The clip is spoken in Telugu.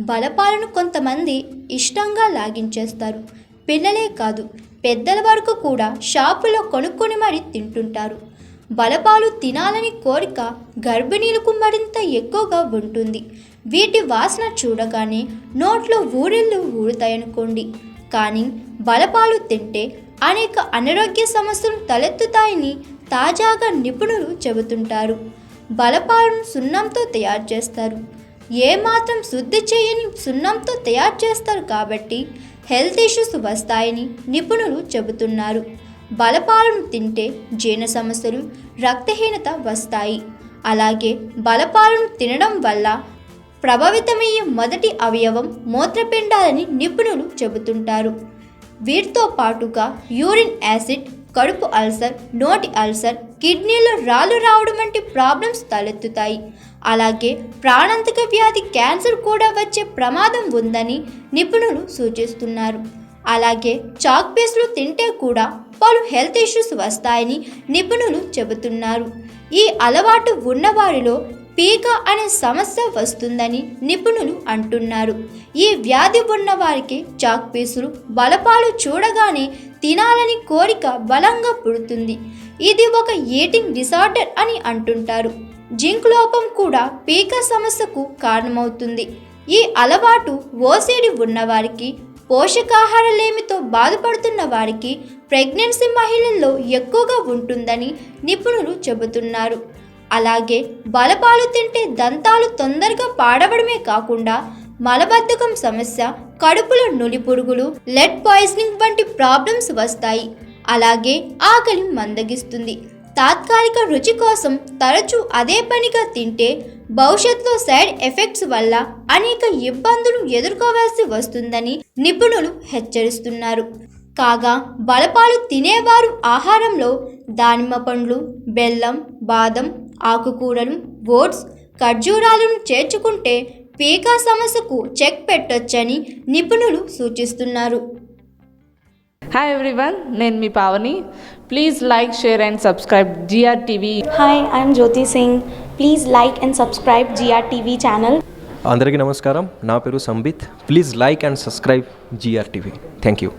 బలపాలను కొంతమంది ఇష్టంగా లాగించేస్తారు. పిల్లలే కాదు, పెద్దల వరకు కూడా షాపులో కొనుక్కొని మరీ తింటుంటారు. బలపాలు తినాలని కోరిక గర్భిణీలకు మరింత ఎక్కువగా ఉంటుంది. వీటి వాసన చూడగానే నోట్లో ఊరిళ్ళు ఊరుతాయనుకోండి. కానీ బలపాలు తింటే అనేక అనారోగ్య సమస్యలు తలెత్తుతాయని తాజాగా నిపుణులు చెబుతుంటారు. బలపాలను సున్నంతో తయారు చేస్తారు. ఏమాత్రం శుద్ధి చేయని సున్నంతో తయారు చేస్తారు కాబట్టి హెల్త్ ఇష్యూస్ వస్తాయని నిపుణులు చెబుతున్నారు. బలపాలను తింటే జీర్ణ సమస్యలు, రక్తహీనత వస్తాయి. అలాగే బలపాలను తినడం వల్ల ప్రభావితమయ్యే మొదటి అవయవం మూత్రపిండాలని నిపుణులు చెబుతుంటారు. వీటితో పాటుగా యూరిన్ యాసిడ్, కడుపు అల్సర్, నోటి అల్సర్, కిడ్నీలో రాళ్ళు రావడం వంటి ప్రాబ్లమ్స్ తలెత్తుతాయి. అలాగే ప్రాణాంతక వ్యాధి క్యాన్సర్ కూడా వచ్చే ప్రమాదం ఉందని నిపుణులు సూచిస్తున్నారు. అలాగే చాక్ పీసులు తింటే కూడా పలు హెల్త్ ఇష్యూస్ వస్తాయని నిపుణులు చెబుతున్నారు. ఈ అలవాటు ఉన్నవారిలో పీక అనే సమస్య వస్తుందని నిపుణులు అంటున్నారు. ఈ వ్యాధి ఉన్నవారికి చాక్ పీసులు, బలపాలు చూడగానే తినాలని కోరిక బలంగా పుడుతుంది. ఇది ఒక ఈటింగ్ డిసార్డర్ అని అంటుంటారు. జింక్ లోపం కూడా పీక సమస్యకు కారణమవుతుంది. ఈ అలవాటు ఓసిడి ఉన్నవారికి, పోషకాహారలేమితో బాధపడుతున్న వారికి, ప్రెగ్నెన్సీ మహిళల్లో ఎక్కువగా ఉంటుందని నిపుణులు చెబుతున్నారు. అలాగే బలపాలు తింటే దంతాలు తొందరగా పాడవడమే కాకుండా మలబద్ధకం సమస్య, కడుపులో నులి పురుగులు, లెడ్ పాయిజనింగ్ వంటి ప్రాబ్లమ్స్ వస్తాయి. అలాగే ఆకలి మందగిస్తుంది. తాత్కాలిక రుచి కోసం తరచూ అదే పనిగా తింటే భవిష్యత్తులో సైడ్ ఎఫెక్ట్స్ వల్ల అనేక ఇబ్బందులు ఎదుర్కోవాల్సి వస్తుందని నిపుణులు హెచ్చరిస్తున్నారు. కాగా బలపాలు తినేవారు ఆహారంలో దానిమ్మ పండ్లు, బెల్లం, బాదం, ఆకుకూరలు, ఓట్స్, ఖర్జూరాలను చేర్చుకుంటే పీకా సమస్యకు చెక్ పెట్టొచ్చని నిపుణులు సూచిస్తున్నారు. హాయ్ ఎవ్రీవన్, నేను మీ Pavani. Please like, share and subscribe GRTV. Hi, I'm Jyoti Singh. Please like and subscribe GRTV channel. అందరికీ నమస్కారం. నా పేరు Sambit. Please like and subscribe GRTV. Thank you.